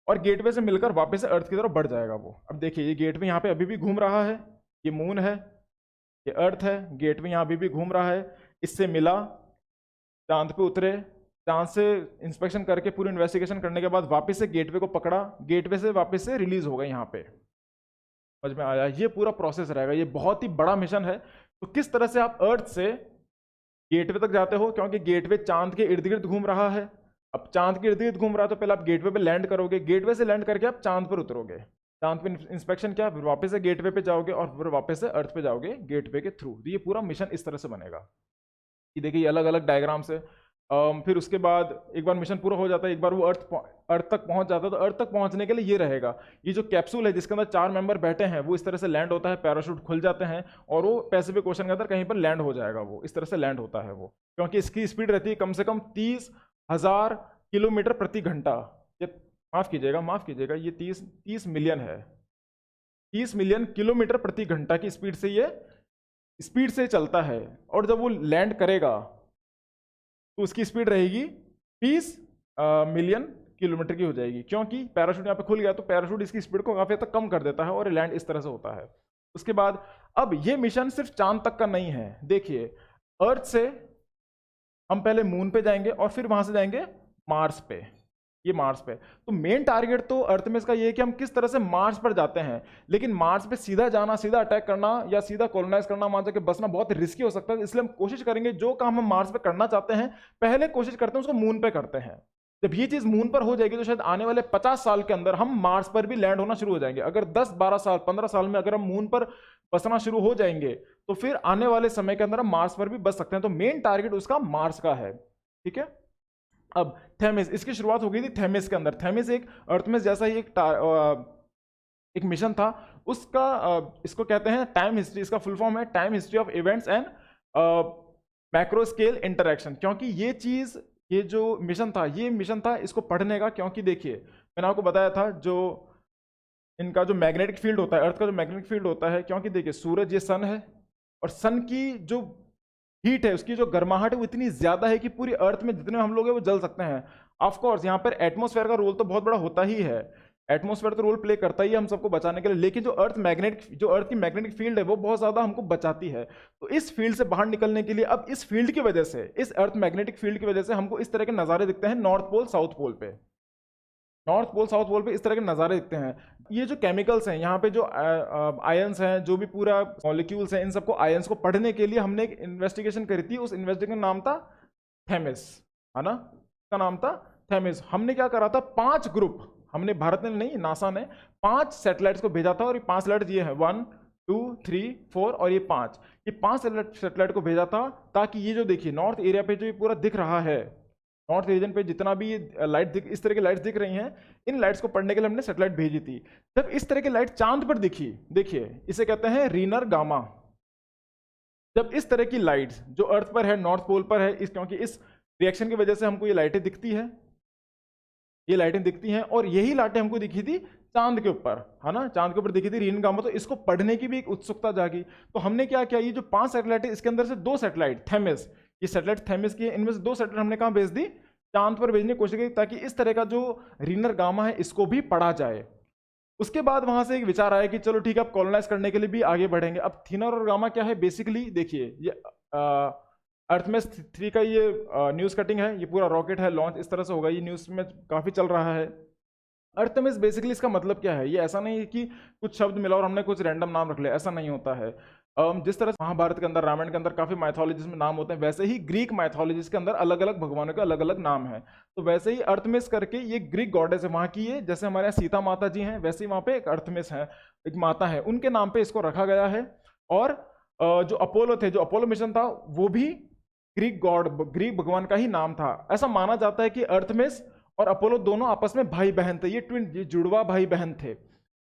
और गेटवे से मिलकर वापस से अर्थ की तरफ बढ़ जाएगा वो। अब देखिए, ये गेटवे यहाँ पे अभी भी घूम रहा है, ये मून है, ये अर्थ है। गेटवे यहाँ अभी भी घूम रहा है, इससे मिला, चांद पे उतरे, चांद से इंस्पेक्शन करके पूरी इन्वेस्टिगेशन करने के बाद वापस से गेटवे को पकड़ा, गेटवे से वापस से रिलीज हो गए यहाँ पे। समझ में आया? ये पूरा प्रोसेस रहेगा। ये बहुत ही बड़ा मिशन है, तो किस तरह से आप अर्थ से गेटवे तक जाते हो, क्योंकि गेटवे चांद के इर्द गिर्द घूम रहा है। अब चांद के इर्द गिर्द घूम रहा है तो पहले आप गेटवे पे लैंड करोगे, गेटवे से लैंड करके आप चांद पर उतरोगे, चांद पे इंस्पेक्शन किया, फिर वापस से गेटवे पे जाओगे और फिर वापस से अर्थ पे जाओगे गेटवे के थ्रू। ये पूरा मिशन इस तरह से बनेगा। ये देखिए अलग अलग डायग्राम से। फिर उसके बाद एक बार मिशन पूरा हो जाता है, एक बार वो अर्थ तक पहुंच जाता है, तो अर्थ तक पहुंचने के लिए ये रहेगा, ये जो कैप्सूल है जिसके अंदर 4 मेंबर बैठे हैं, वो इस तरह से लैंड होता है, पैराशूट खुल जाते हैं और वो पैसिफिक ओशन के अंदर कहीं पर लैंड हो जाएगा। वो इस तरह से लैंड होता है वो, क्योंकि इसकी स्पीड रहती है कम से कम 30,000 किलोमीटर प्रति घंटा। ये माफ कीजिएगा, ये 30 मिलियन है, 30 मिलियन किलोमीटर प्रति घंटा की स्पीड से चलता है। और जब वो लैंड करेगा तो उसकी स्पीड रहेगी 30 मिलियन किलोमीटर की हो जाएगी, क्योंकि पैराशूट यहाँ पे खुल गया, तो पैराशूट इसकी स्पीड को काफी हद तक कम कर देता है और लैंड इस तरह से होता है। उसके बाद अब ये मिशन सिर्फ चांद तक का नहीं है। देखिए अर्थ से हम पहले मून पे जाएंगे और फिर वहां से जाएंगे मार्स पे, ये मार्स पे। तो मेन टारगेट तो अर्थ में इसका ये है कि हम किस तरह से मार्स पर जाते हैं, लेकिन मार्स पे सीधा जाना, सीधा अटैक करना या सीधा कॉलोनाइज करना, वहां जाके बसना बहुत रिस्की हो सकता है। इसलिए हम कोशिश करेंगे जो काम हम मार्स पे करना चाहते हैं पहले कोशिश करते हैं उसको मून पे करते हैं। जब ये चीज मून पर हो जाएगी तो शायद आने वाले 50 साल के अंदर हम मार्स पर भी लैंड होना शुरू हो जाएंगे। अगर 10-12 साल 15 साल में अगर हम मून पर बसना शुरू हो जाएंगे तो फिर आने वाले समय के अंदर हम मार्स पर भी बस सकते हैं। तो मेन टारगेट उसका मार्स का है, ठीक है। अब थेमिस, इसकी शुरुआत हो गई थी थेमिस के अंदर। थेमिस एक अर्थमेस जैसा ही एक मिशन था उसका। इसको कहते हैं टाइम हिस्ट्री, इसका फुल फॉर्म है time history of events and macro scale interaction. क्योंकि ये जो मिशन था इसको पढ़ने का, क्योंकि देखिए मैंने आपको बताया था जो इनका जो मैग्नेटिक फील्ड होता है, अर्थ का जो मैग्नेटिक फील्ड होता है, क्योंकि देखिए सूरज ये सन है और सन की जो हीट है, उसकी जो गर्माहट है वो इतनी ज्यादा है कि पूरी अर्थ में जितने हम लोग हैं वो जल सकते हैं। ऑफ कोर्स यहाँ पर एटमॉस्फेयर का रोल तो बहुत बड़ा होता ही है, एटमॉस्फेयर तो रोल प्ले करता ही है हम सबको बचाने के लिए, लेकिन जो अर्थ की मैग्नेटिक फील्ड है वो बहुत ज्यादा हमको बचाती है। तो इस फील्ड से बाहर निकलने के लिए, अब इस फील्ड की वजह से, इस अर्थ मैग्नेटिक फील्ड की वजह से हमको इस तरह के नजारे दिखते हैं नॉर्थ पोल साउथ पोल पे। नॉर्थ पोल साउथ पोल पे इस तरह के नज़ारे दिखते हैं। ये जो केमिकल्स हैं यहाँ पे, जो आयंस हैं, जो भी पूरा मॉलिक्यूल्स हैं, इन सबको आयंस को पढ़ने के लिए हमने एक इन्वेस्टिगेशन करी थी। उस इन्वेस्टिगेशन का नाम था थेमिस, है ना, उसका नाम था थेमिस। हमने क्या करा था, 5 ग्रुप, हमने भारत ने नहीं, नासा ने 5 सैटेलाइट्स को भेजा था। और ये 5 सैटेलाइट ये है 1 2 3 4 और ये 5, ये 5 सैटेलाइट को भेजा था ताकि ये जो देखिए नॉर्थ एरिया पे जो ये पूरा दिख रहा है, नॉर्थ रीजन पे जितना भी लाइट इस तरह की लाइट्स दिख रही हैं, इन लाइट्स को पढ़ने के लिए हमने सैटेलाइट भेजी थी। जब इस तरह की लाइट चांद पर दिखी, देखिए इसे कहते हैं रीनर गामा। जब इस तरह की लाइट्स जो अर्थ पर है, नॉर्थ पोल पर है, क्योंकि इस रिएक्शन की वजह से हमको ये लाइटें दिखती है, ये लाइटें दिखती हैं, और यही लाइटें हमको दिखी थी चांद के ऊपर, है ना, चांद के ऊपर दिखी थी रीनर गामा। तो इसको पढ़ने की भी एक उत्सुकता जागी। तो हमने क्या किया, ये जो 5 सैटेलाइट है इसके अंदर से 2 सैटेलाइट थेमिस, ये सैटेलाइट थेमिस की, इनमें से 2 सैटेलाइट हमने कहाँ भेज दी, चांद पर भेजने की कोशिश की, ताकि इस तरह का जो रीनर गामा है इसको भी पढ़ा जाए। उसके बाद वहां से एक विचार आया कि चलो ठीक है, अब कॉलोनाइज करने के लिए भी आगे बढ़ेंगे। अब थिनर और गामा क्या है, बेसिकली देखिए ये अर्थमेस 3 का ये न्यूज कटिंग है, ये पूरा रॉकेट है, लॉन्च इस तरह से होगा, ये न्यूज में काफी चल रहा है। अर्थमेस बेसिकली इसका मतलब क्या है, ये ऐसा नहीं है कि कुछ शब्द मिला और हमने कुछ रैंडम नाम रख लिया, ऐसा नहीं होता है। जिस तरह से महाभारत के अंदर, रामायण के अंदर काफी माइथोलॉजीज में नाम होते हैं, वैसे ही ग्रीक माइथोलॉजीज के अंदर अलग अलग भगवानों के अलग अलग नाम है। तो वैसे ही अर्थमेस करके ये ग्रीक गॉडेस है वहां की, ये जैसे हमारे यहाँ सीता माता जी हैं, वैसे ही वहां पे एक अर्थमेस है, एक माता है, उनके नाम पे इसको रखा गया है। और जो अपोलो थे, जो अपोलो मिशन था, वो भी ग्रीक भगवान का ही नाम था। ऐसा माना जाता है कि अर्थमेस और अपोलो दोनों आपस में भाई बहन थे, ये जुड़वा भाई बहन थे।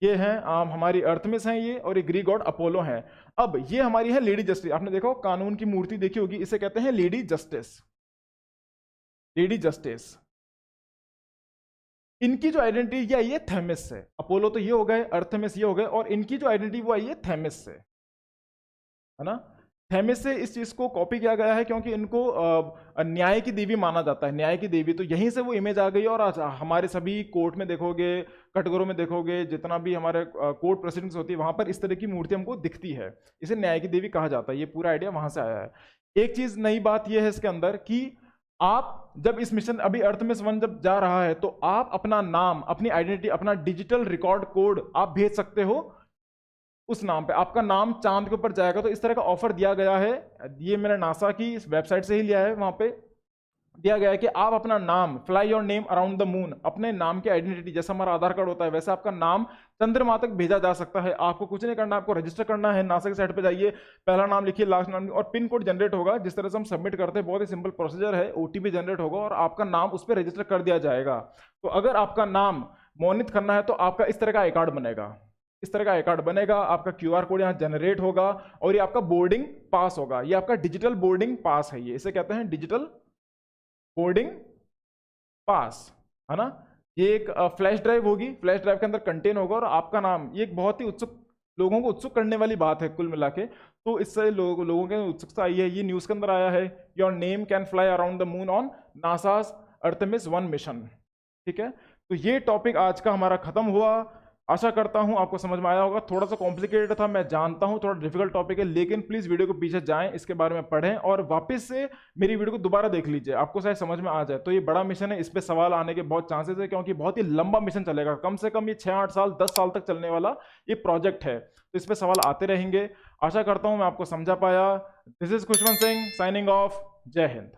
ये हैं हमारी अर्थमेस हैं ये, और ये ग्रीक गॉड अपोलो हैं। अब ये हमारी है लेडी जस्टिस, आपने देखो कानून की मूर्ति देखी होगी, इसे कहते हैं लेडी जस्टिस। लेडी जस्टिस, इनकी जो आइडेंटिटी आई है थेमिस से। अपोलो तो ये हो गए, अर्थमेस ये हो गए, और इनकी जो आइडेंटिटी वो आई है थेमिस से, है ना। थेमिस से इस चीज को कॉपी किया गया है, क्योंकि इनको न्याय की देवी माना जाता है, न्याय की देवी। तो यहीं से वो इमेज आ गई, और आज हमारे सभी कोर्ट में देखोगे, कटघरों में देखोगे, जितना भी हमारे कोर्ट प्रोसीडिंग्स होती है वहां पर इस तरह की मूर्ति हमको दिखती है, इसे न्याय की देवी कहा जाता है। ये पूरा आइडिया वहां से आया है। एक चीज नई बात यह है इसके अंदर कि आप जब इस मिशन, अभी अर्थमेस 1 जब जा रहा है, तो आप अपना नाम, अपनी आइडेंटिटी, अपना डिजिटल रिकॉर्ड कोड आप भेज सकते हो उस नाम पे आपका नाम चांद के ऊपर जाएगा। तो इस तरह का ऑफर दिया गया है, ये मैंने नासा की इस वेबसाइट से ही लिया है। वहां पे दिया गया है कि आप अपना नाम, fly your name around the moon, अपने नाम की आइडेंटिटी, जैसा हमारा आधार कार्ड होता है वैसे आपका नाम चंद्रमा तक भेजा जा सकता है। आपको कुछ नहीं करना, आपको रजिस्टर करना है। नासा की साइट पे जाइए, पहला नाम लिखिए, लास्ट नाम, और पिन कोड जनरेट होगा। जिस तरह से हम सबमिट करते हैं, बहुत ही सिंपल प्रोसीजर है। ओटीपी जनरेट होगा और आपका नाम उस पर रजिस्टर कर दिया जाएगा। तो अगर आपका नाम मोनित खन्ना है तो आपका इस तरह का आई कार्ड बनेगा, इस तरह का आई कार्ड बनेगा। आपका क्यूआर कोड यहाँ जनरेट होगा और ये आपका बोर्डिंग पास होगा। ये आपका डिजिटल बोर्डिंग पास है, ये इसे कहते हैं डिजिटल बोर्डिंग पास, है ना। ये एक फ्लैश ड्राइव होगी, फ्लैश ड्राइव के अंदर कंटेन होगा और आपका नाम, ये एक बहुत ही लोगों को उत्सुक करने वाली बात है कुल मिला के। तो इससे लोगों के उत्सुकता आई है। ये न्यूज़ के अंदर आया है, your name can fly around the moon on NASA's Artemis 1 mission. ठीक है, तो ये टॉपिक आज का हमारा खत्म हुआ। आशा करता हूं आपको समझ में आया होगा। थोड़ा सा कॉम्प्लिकेटेड था, मैं जानता हूं, थोड़ा डिफिकल्ट टॉपिक है, लेकिन प्लीज वीडियो को पीछे जाएं, इसके बारे में पढ़ें और वापस से मेरी वीडियो को दोबारा देख लीजिए, आपको शायद समझ में आ जाए। तो ये बड़ा मिशन है, इस पे सवाल आने के बहुत चांसेस है, क्योंकि बहुत ही लंबा मिशन चलेगा, कम से कम ये 6-8 साल 10 साल तक चलने वाला ये प्रोजेक्ट है। तो इस पे सवाल आते रहेंगे। आशा करता हूं मैं आपको समझा पाया। This is Khushwant Singh signing off. जय हिंद।